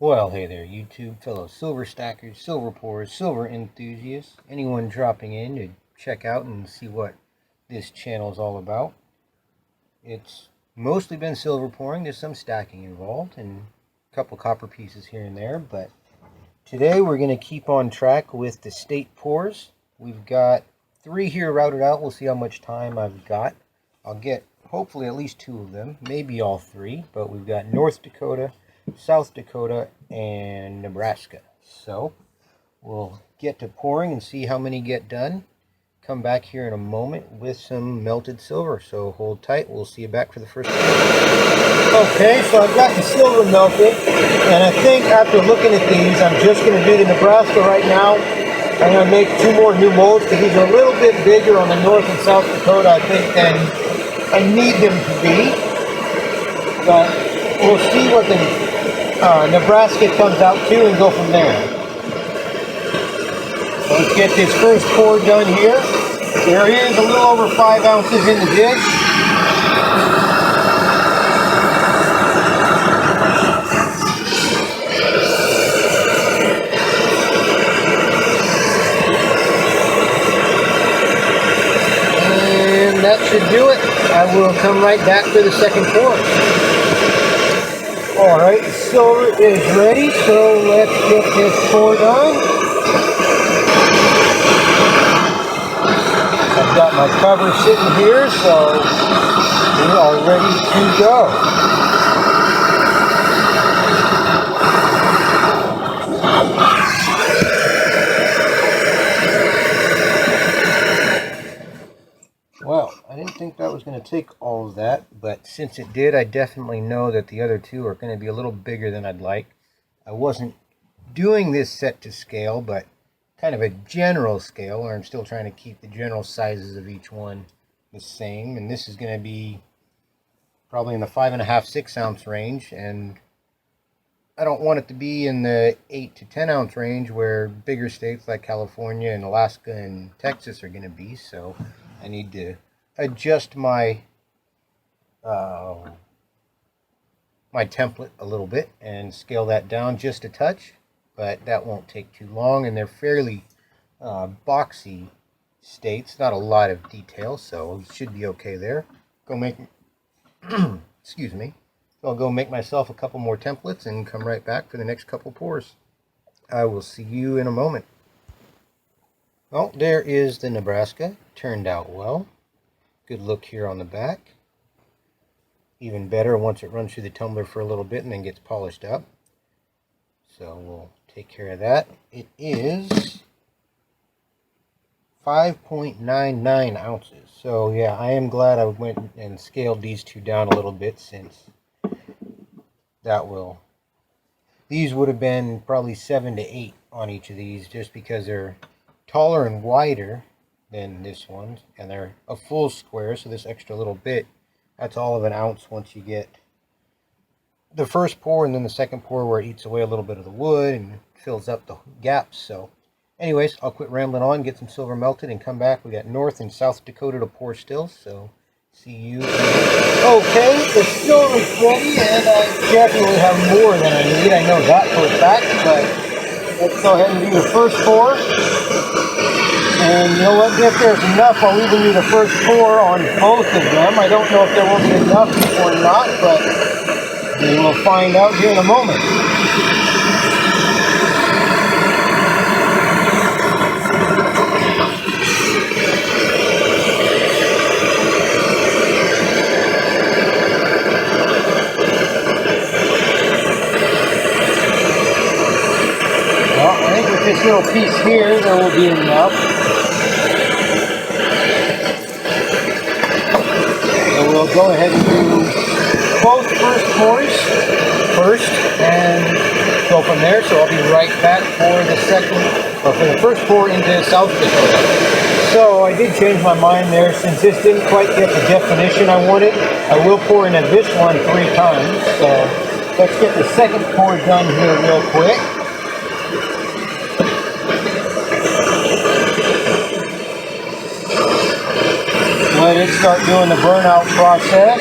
Well, hey there, YouTube, fellow silver stackers, silver pourers, silver enthusiasts, anyone dropping in to check out and see what this channel is all about. It's mostly been silver pouring. There's some stacking involved and a couple copper pieces here and there, but today we're going to keep on track with the state pours. We've got 3 here routed out. We'll see how much time I've got. I'll get hopefully at least 2 of them, maybe all 3, but we've got North Dakota, South Dakota, and Nebraska. So we'll get to pouring and see how many get done. Come back here in a moment with some melted silver. So hold tight. We'll see you back for the first one. Okay, so I've got the silver melted, and I think after looking at these, I'm just going to do the Nebraska right now. I'm going to make 2 more new molds because these are a little bit bigger on the North and South Dakota, I think, than I need them to be. But we'll see what the Nebraska comes out to and go from there. Let's get this first pour done here. There is a little over 5 ounces in the jig. And that should do it. I will come right back for the second pour. Alright, the silver is ready, so let's get this poured on. I've got my cover sitting here, so we are ready to go. Well, I didn't think that was going to take all of that, but since it did, I definitely know that the other 2 are going to be a little bigger than I'd like. I wasn't doing this set to scale, but kind of a general scale, or I'm still trying to keep the general sizes of each one the same. And this is going to be probably in the 5.5–6 ounce range, and I don't want it to be in the 8 to 10 ounce range where bigger states like California and Alaska and Texas are going to be. So I need to adjust my my template a little bit and scale that down just a touch. But that won't take too long, and they're fairly boxy states, not a lot of detail, so it should be okay there. Go make, excuse me. So I'll go make myself a couple more templates and come right back for the next couple pours. I will see you in a moment. Well, there is the Nebraska. Turned out well. Good look here on the back. Even better once it runs through the tumbler for a little bit and then gets polished up. So we'll take care of that. It is 5.99 ounces. So yeah, I am glad I went and scaled these 2 down a little bit, since that will... These would have been probably 7 to 8 on each of these, just because they're taller and wider than this one, and they're a full square, so this extra little bit, that's all of an ounce once you get the first pour, and then the second pour where it eats away a little bit of the wood and fills up the gaps. So anyways, I'll quit rambling on, get some silver melted, and come back. We got North and South Dakota to pour still, so see you. Okay, the silver's ready, and I definitely have more than I need. I know that for a fact, but let's go ahead and do the first pour. And you know what, if there's enough, I'll even do the first pour on both of them. I don't know if there will be enough or not, but we will find out here in a moment. Well, I think with this little piece here, there will be enough. So we'll go ahead and do both first pours first and go from there. So I'll be right back for the second, or for the first pour into South Dakota. So I did change my mind there, since this didn't quite get the definition I wanted. I will pour into this one 3 times. So let's get the second pour done here real quick. Let it start doing the burnout process.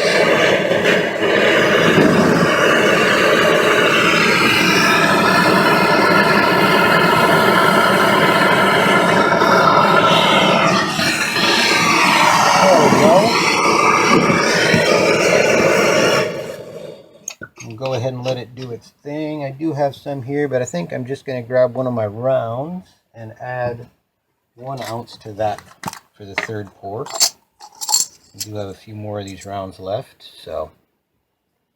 go ahead and let it do its thing. I do have some here, but I think I'm just going to grab one of my rounds and add 1 ounce to that for the third pour. I do have a few more of these rounds left, so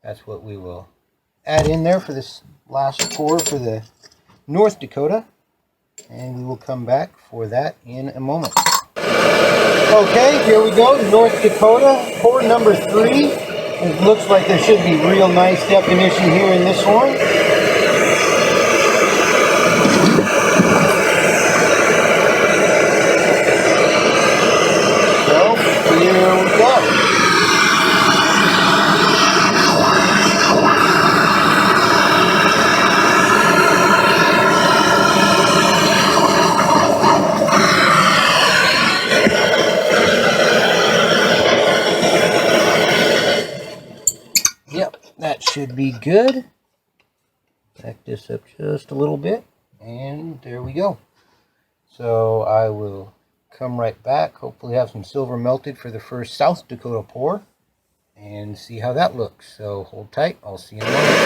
that's what we will add in there for this last pour for the North Dakota, and we will come back for that in a moment. Okay, here we go, North Dakota, pour number 3. It looks like there should be real nice definition here in this one. So, here we go. Yep, that should be good. Back this up just a little bit, and there we go. So I will come right back, hopefully have some silver melted for the first South Dakota pour, and see how that looks. So hold tight, I'll see you in a moment.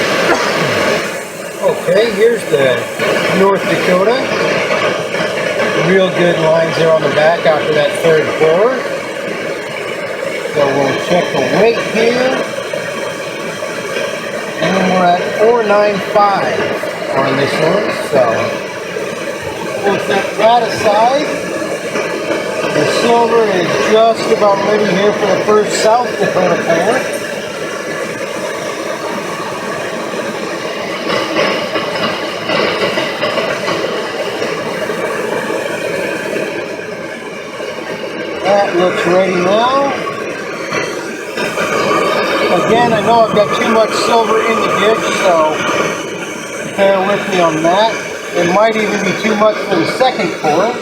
Okay, here's the North Dakota. Real good lines there on the back after that third pour. So we'll check the weight here. And we're at 495 on this one, so we'll set that aside. The silver is just about ready here for the first South Dakota pour. That looks ready now. Again, I know I've got too much silver in the dish, so bear with me on that. It might even be too much for the second pour.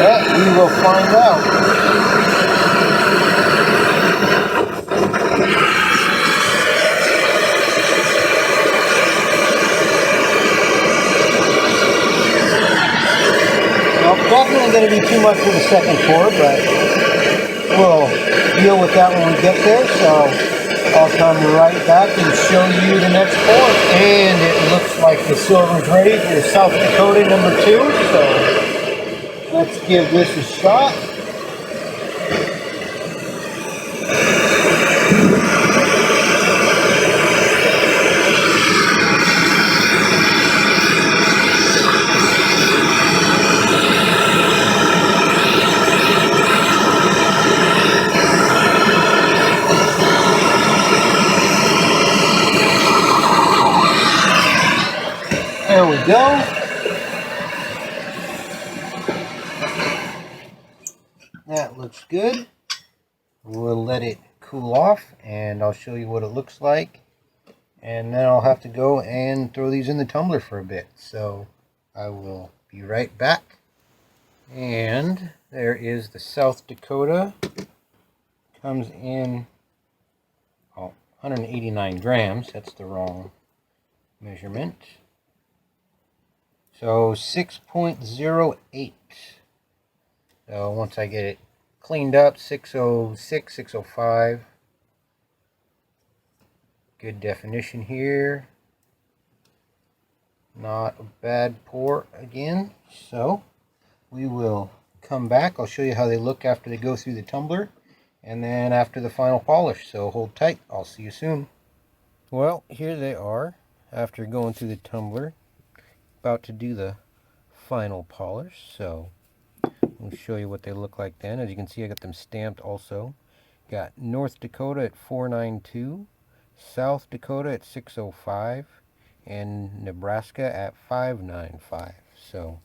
But we will find out. Well, definitely going to be too much for the second pour, but we'll deal with that when we get there. So I'll come right back and show you the next pour. And it looks like the silver's ready for South Dakota number 2. So let's give this a shot. There we go. That looks good. We'll let it cool off and I'll show you what it looks like. And then I'll have to go and throw these in the tumbler for a bit. So I will be right back. And there is the South Dakota. Comes in 189 grams. That's the wrong measurement. So 6.08. So once I get it cleaned up, 606, 605. Good definition here. Not a bad pour again. So we will come back. I'll show you how they look after they go through the tumbler and then after the final polish. So hold tight. I'll see you soon. Well, here they are after going through the tumbler. About to do the final polish, so I'll show you what they look like then. As you can see, I got them stamped also. Got North Dakota at 492, South Dakota at 605, and Nebraska at 595. So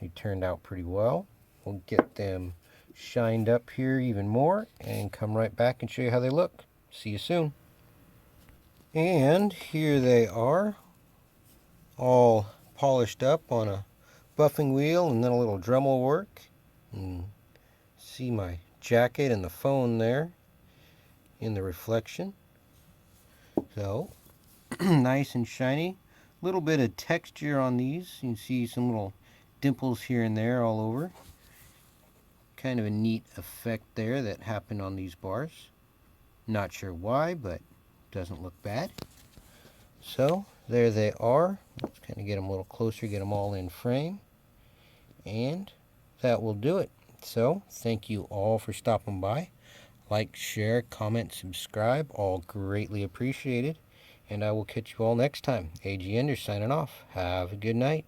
they turned out pretty well. We'll get them shined up here even more and come right back and show you how they look. See you soon. And here they are, all polished up on a buffing wheel and then a little Dremel work. And see my jacket and the phone there in the reflection. So nice and shiny. Little bit of texture on these. You can see some little dimples here and there all over. kind of a neat effect there that happened on these bars. Not sure why, but doesn't look bad. So there they are. Let's kind of get them a little closer, get them all in frame. And that will do it. So thank you all for stopping by. Like, share, comment, subscribe, all greatly appreciated. And I will catch you all next time. AG Ender signing off. Have a good night.